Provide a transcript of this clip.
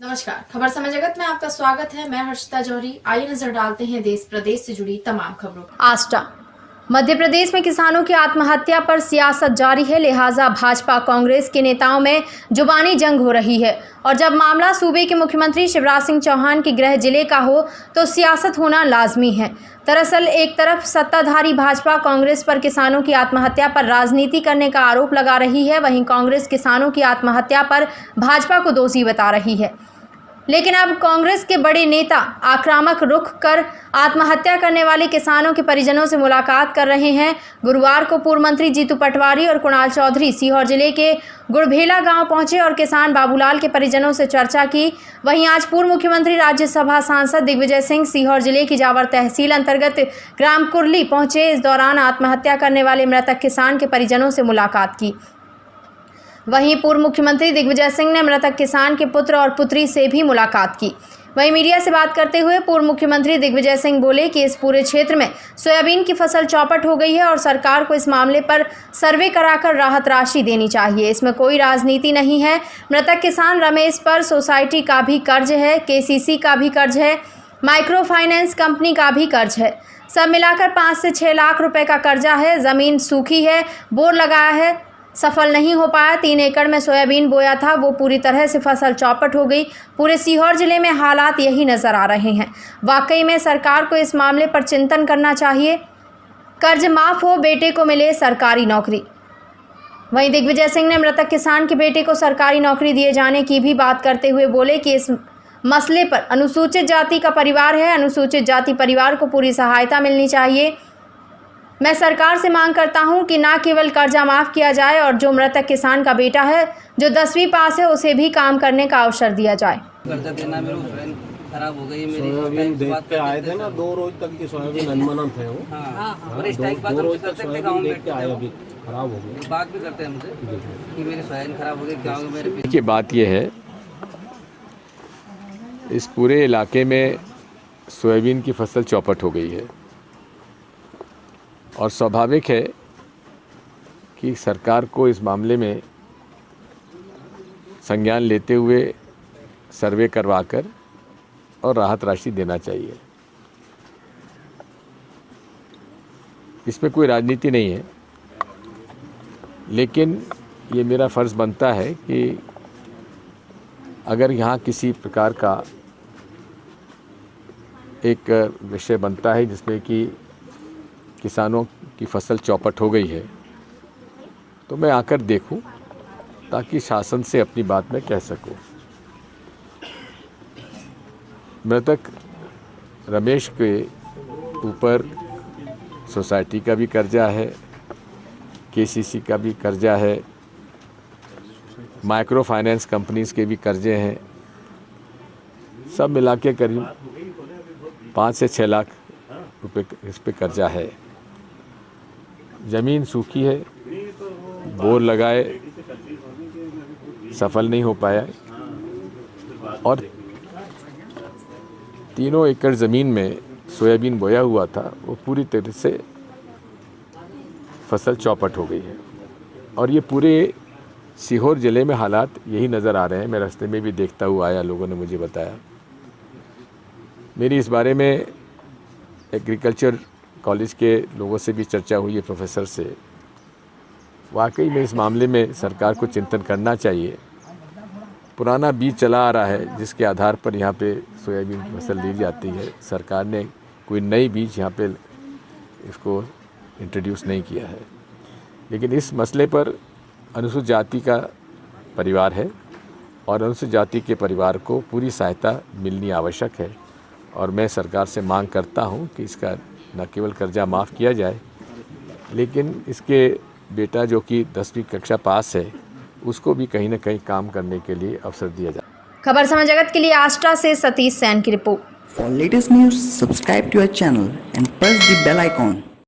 नमस्कार, खबर समय जगत में आपका स्वागत है। मैं हर्षिता जौहरी। आइए नजर डालते हैं देश प्रदेश से जुड़ी तमाम खबरों। आष्टा मध्य प्रदेश में किसानों की आत्महत्या पर सियासत जारी है, लिहाजा भाजपा कांग्रेस के नेताओं में जुबानी जंग हो रही है। और जब मामला सूबे के मुख्यमंत्री शिवराज सिंह चौहान के गृह जिले का हो तो सियासत होना लाजमी है। दरअसल एक तरफ सत्ताधारी भाजपा कांग्रेस पर किसानों की आत्महत्या पर राजनीति करने का आरोप लगा रही है, वहीं कांग्रेस किसानों की आत्महत्या पर भाजपा को दोषी बता रही है। लेकिन अब कांग्रेस के बड़े नेता आक्रामक रुख कर आत्महत्या करने वाले किसानों के परिजनों से मुलाकात कर रहे हैं। गुरुवार को पूर्व मंत्री जीतू पटवारी और कुणाल चौधरी सीहोर जिले के गुड़भेला गांव पहुंचे और किसान बाबूलाल के परिजनों से चर्चा की। वहीं आज पूर्व मुख्यमंत्री राज्यसभा सांसद दिग्विजय सिंह सीहोर जिले की जावर तहसील अंतर्गत ग्राम कुरली पहुंचे। इस दौरान आत्महत्या करने वाले मृतक किसान के परिजनों से मुलाकात की। वहीं पूर्व मुख्यमंत्री दिग्विजय सिंह ने मृतक किसान के पुत्र और पुत्री से भी मुलाकात की। वहीं मीडिया से बात करते हुए पूर्व मुख्यमंत्री दिग्विजय सिंह बोले कि इस पूरे क्षेत्र में सोयाबीन की फसल चौपट हो गई है और सरकार को इस मामले पर सर्वे कराकर राहत राशि देनी चाहिए। इसमें कोई राजनीति नहीं है। मृतक किसान रमेश पर सोसाइटी का भी कर्ज है, केसीसी का भी कर्ज है, माइक्रो फाइनेंस कंपनी का भी कर्ज है। सब मिलाकर 5 से 6 लाख रुपए का कर्जा है। ज़मीन सूखी है, बोर लगाया है, सफल नहीं हो पाया। 3 एकड़ में सोयाबीन बोया था, वो पूरी तरह से फसल चौपट हो गई। पूरे सीहोर जिले में हालात यही नज़र आ रहे हैं। वाकई में सरकार को इस मामले पर चिंतन करना चाहिए। कर्ज माफ़ हो, बेटे को मिले सरकारी नौकरी। वहीं दिग्विजय सिंह ने मृतक किसान के बेटे को सरकारी नौकरी दिए जाने की भी बात करते हुए बोले कि इस मसले पर अनुसूचित जाति का परिवार है, अनुसूचित जाति परिवार को पूरी सहायता मिलनी चाहिए। मैं सरकार से मांग करता हूं कि ना केवल कर्जा माफ़ किया जाए और जो मृतक किसान का बेटा है जो 10वीं पास है उसे भी काम करने का अवसर दिया जाए। कर्जा देना मेरे सोयाबीन खराब हो गई मेरी। सोयाबीन देख के आए थे ना, 2 रोज तक की सोयाबीन अनमना थे वो। और इस टाइप बात हम करते थे, गांव में आए अभी खराब हो गई। बात भी करते हैं हमसे कि मेरी सोयाबीन खराब हो गई, क्या होगा मेरे की बात यह है, इस पूरे इलाके में सोयाबीन की फसल चौपट हो गई है और स्वाभाविक है कि सरकार को इस मामले में संज्ञान लेते हुए सर्वे करवाकर और राहत राशि देना चाहिए। इसमें कोई राजनीति नहीं है, लेकिन ये मेरा फ़र्ज़ बनता है कि अगर यहाँ किसी प्रकार का एक विषय बनता है जिसमें कि किसानों की फसल चौपट हो गई है, तो मैं आकर देखूं ताकि शासन से अपनी बात मैं कह सकूं। मृतक रमेश के ऊपर सोसाइटी का भी कर्जा है, केसीसी का भी कर्जा है, माइक्रो फाइनेंस कंपनीज़ के भी कर्जे हैं। सब मिला के करीब 5 से 6 लाख रुपए इस पे कर्जा है। ज़मीन सूखी है, बोर लगाए सफल नहीं हो पाया और 3 एकड़ ज़मीन में सोयाबीन बोया हुआ था, वो पूरी तरह से फसल चौपट हो गई है। और ये पूरे सीहोर ज़िले में हालात यही नज़र आ रहे हैं। मैं रास्ते में भी देखता हुआ आया, लोगों ने मुझे बताया। मेरी इस बारे में एग्रीकल्चर कॉलेज के लोगों से भी चर्चा हुई है, प्रोफेसर से। वाकई में इस मामले में सरकार को चिंतन करना चाहिए। पुराना बीज चला आ रहा है जिसके आधार पर यहाँ पे सोयाबीन की फसल ली जाती है। सरकार ने कोई नई बीज यहाँ पे इसको इंट्रोड्यूस नहीं किया है। लेकिन इस मसले पर अनुसूचित जाति का परिवार है और अनुसूचित जाति के परिवार को पूरी सहायता मिलनी आवश्यक है। और मैं सरकार से मांग करता हूँ कि इसका न केवल कर्जा माफ़ किया जाए, लेकिन इसके बेटा जो कि 10वीं कक्षा पास है उसको भी कहीं न कहीं काम करने के लिए अवसर दिया जाए। खबर समय जगत के लिए आष्टा से सतीश सैन की report. For latest news, subscribe to our channel and press the bell icon.